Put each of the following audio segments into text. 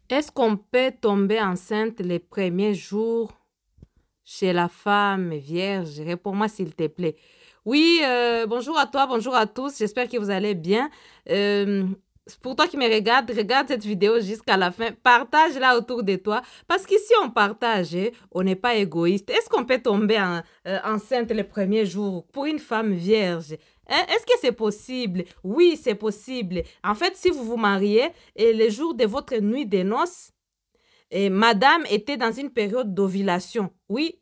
Est-ce qu'on peut tomber enceinte les premiers jours chez la femme vierge? Réponds-moi s'il te plaît. Oui, bonjour à toi, bonjour à tous. J'espère que vous allez bien. Euh, pour toi qui me regarde, regarde cette vidéo jusqu'à la fin. Partage-la autour de toi. Parce qu'ici, on partage, on n'est pas égoïste. Est-ce qu'on peut tomber enceinte les premiers jours pour une femme vierge? Hein? Est-ce que c'est possible? Oui, c'est possible. En fait, si vous vous mariez et le jour de votre nuit de noces, et madame était dans une période d'ovulation. Oui,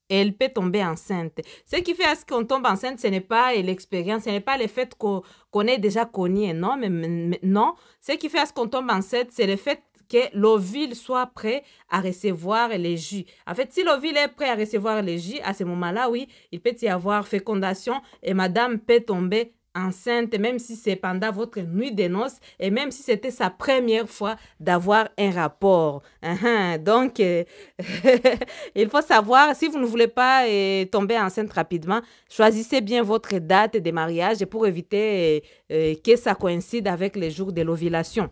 elle peut tomber enceinte. Ce qui fait à ce qu'on tombe enceinte, ce n'est pas l'expérience, ce n'est pas le fait qu'on est déjà connu, non, mais non. Ce qui fait à ce qu'on tombe enceinte, c'est le fait que l'ovule soit prêt à recevoir les jus. En fait, si l'ovule est prêt à recevoir les jus, à ce moment-là, oui, il peut y avoir fécondation et madame peut tomber enceinte, même si c'est pendant votre nuit de noces et même si c'était sa première fois d'avoir un rapport. Donc, il faut savoir, si vous ne voulez pas tomber enceinte rapidement, choisissez bien votre date de mariage pour éviter que ça coïncide avec les jours de l'ovulation.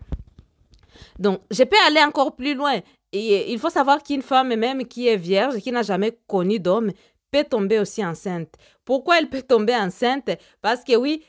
Donc, je peux aller encore plus loin. Et il faut savoir qu'une femme même qui est vierge, qui n'a jamais connu d'homme, peut tomber aussi enceinte. Pourquoi elle peut tomber enceinte? Parce que oui,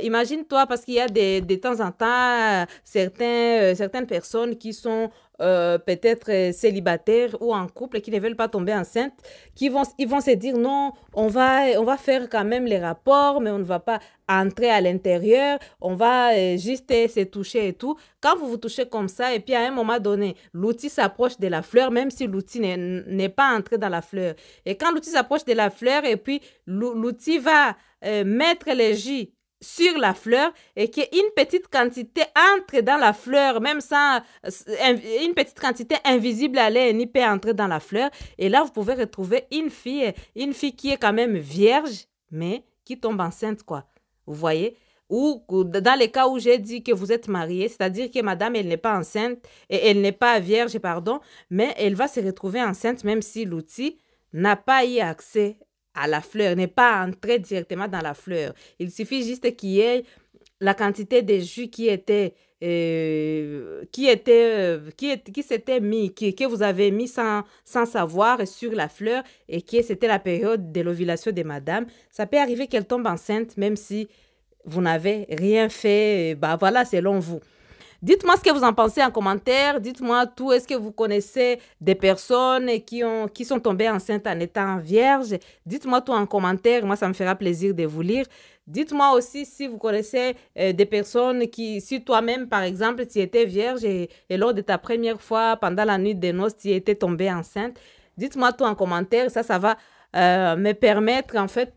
imagine-toi, parce qu'il y a de temps en temps certaines personnes qui sont peut-être célibataires ou en couple et qui ne veulent pas tomber enceinte, ils vont se dire non, on va faire quand même les rapports, mais on ne va pas entrer à l'intérieur, on va juste se toucher et tout. Quand vous vous touchez comme ça, et puis à un moment donné, l'outil s'approche de la fleur, même si l'outil n'est pas entré dans la fleur. Et quand l'outil s'approche de la fleur, et puis l'outil va mettre les jus sur la fleur et qu'une petite quantité entre dans la fleur, même sans une petite quantité invisible allait n'y peut entrer dans la fleur. Et là, vous pouvez retrouver une fille qui est quand même vierge, mais qui tombe enceinte, quoi. Vous voyez? Ou dans les cas où j'ai dit que vous êtes marié, c'est-à-dire que madame, elle n'est pas enceinte, et elle n'est pas vierge, pardon, mais elle va se retrouver enceinte même si l'outil n'a pas eu accès à la fleur, n'est pas entré directement dans la fleur. Il suffit juste qu'il y ait la quantité de jus qui s'était mis, que vous avez mis sans savoir sur la fleur et que c'était la période de l'ovulation de madame. Ça peut arriver qu'elle tombe enceinte même si vous n'avez rien fait, bah voilà, selon vous. Dites-moi ce que vous en pensez en commentaire. Dites-moi tout. Est-ce que vous connaissez des personnes qui sont tombées enceintes en étant vierges? Dites-moi tout en commentaire. Moi, ça me fera plaisir de vous lire. Dites-moi aussi si vous connaissez des personnes si toi-même, par exemple, tu étais vierge et lors de ta première fois, pendant la nuit des noces, tu étais tombée enceinte. Dites-moi tout en commentaire. Ça va me permettre, en fait,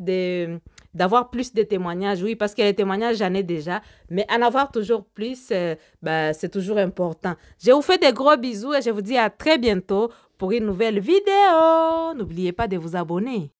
d'avoir plus de témoignages, oui, parce que les témoignages, j'en ai déjà, mais en avoir toujours plus, c'est toujours important. Je vous fais des gros bisous et je vous dis à très bientôt pour une nouvelle vidéo. N'oubliez pas de vous abonner.